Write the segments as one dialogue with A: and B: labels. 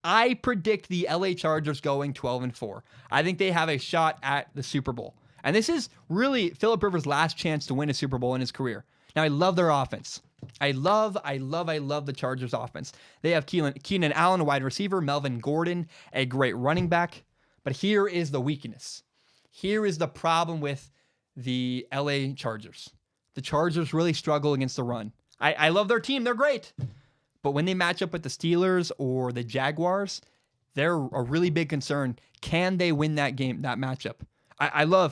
A: I predict the LA Chargers going 12-4. I think they have a shot at the Super Bowl. And this is really Philip Rivers' last chance to win a Super Bowl in his career. Now, I love their offense. I love the Chargers offense. They have Keenan Allen, a wide receiver, Melvin Gordon, a great running back. But here is the weakness. Here is the problem with the LA Chargers. The Chargers really struggle against the run. I love their team. They're great. But when they match up with the Steelers or the Jaguars, they're a really big concern. Can they win that game, that matchup?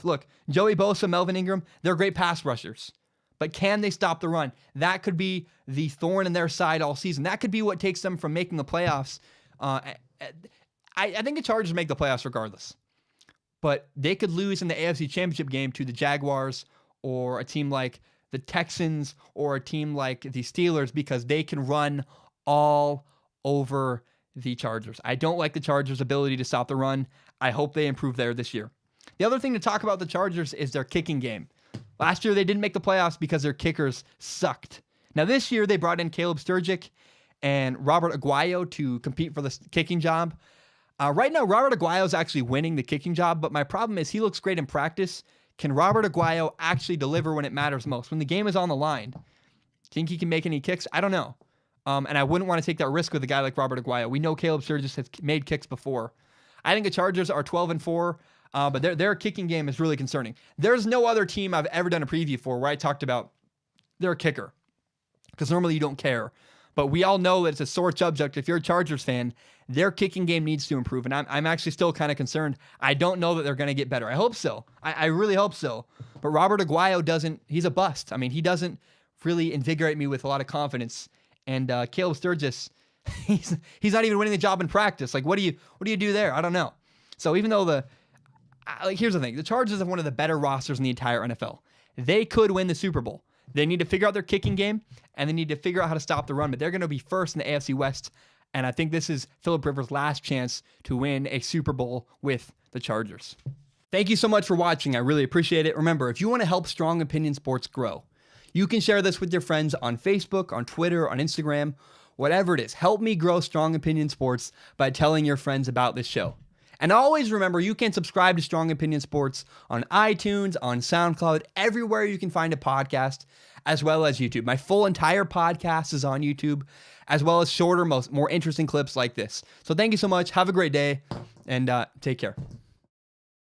A: Look, Joey Bosa, Melvin Ingram, they're great pass rushers. But can they stop the run? That could be the thorn in their side all season. That could be what takes them from making the playoffs. I think the Chargers make the playoffs regardless. But they could lose in the AFC Championship game to the Jaguars or a team like the Texans or a team like the Steelers because they can run all over the Chargers. I don't like the Chargers' ability to stop the run. I hope they improve there this year. The other thing to talk about the Chargers is their kicking game. Last year, they didn't make the playoffs because their kickers sucked. Now, this year, they brought in Caleb Sturgick and Robert Aguayo to compete for the kicking job. Right now, Robert Aguayo is actually winning the kicking job, but my problem is he looks great in practice. Can Robert Aguayo actually deliver when it matters most? When the game is on the line, think he can make any kicks? I don't know. And I wouldn't want to take that risk with a guy like Robert Aguayo. We know Caleb Sturgis has made kicks before. I think the Chargers are 12-4, but their kicking game is really concerning. There's no other team I've ever done a preview for where I talked about their kicker, because normally you don't care. But we all know that it's a sore subject. If you're a Chargers fan, their kicking game needs to improve. And I'm actually still kind of concerned. I don't know that they're going to get better. I hope so. I really hope so. But Robert Aguayo he's a bust. I mean, he doesn't really invigorate me with a lot of confidence. And Caleb Sturgis, he's not even winning the job in practice. Like, what do you do there? I don't know. So even though here's the thing. The Chargers have one of the better rosters in the entire NFL. They could win the Super Bowl. They need to figure out their kicking game, and they need to figure out how to stop the run. But they're going to be first in the AFC West, and I think this is Philip Rivers' last chance to win a Super Bowl with the Chargers. Thank you so much for watching. I really appreciate it. Remember, if you want to help Strong Opinion Sports grow, you can share this with your friends on Facebook, on Twitter, on Instagram, whatever it is. Help me grow Strong Opinion Sports by telling your friends about this show. And always remember, you can subscribe to Strong Opinion Sports on iTunes, on SoundCloud, everywhere you can find a podcast, as well as YouTube. My full entire podcast is on YouTube, as well as shorter, more interesting clips like this. So thank you so much. Have a great day, and take care.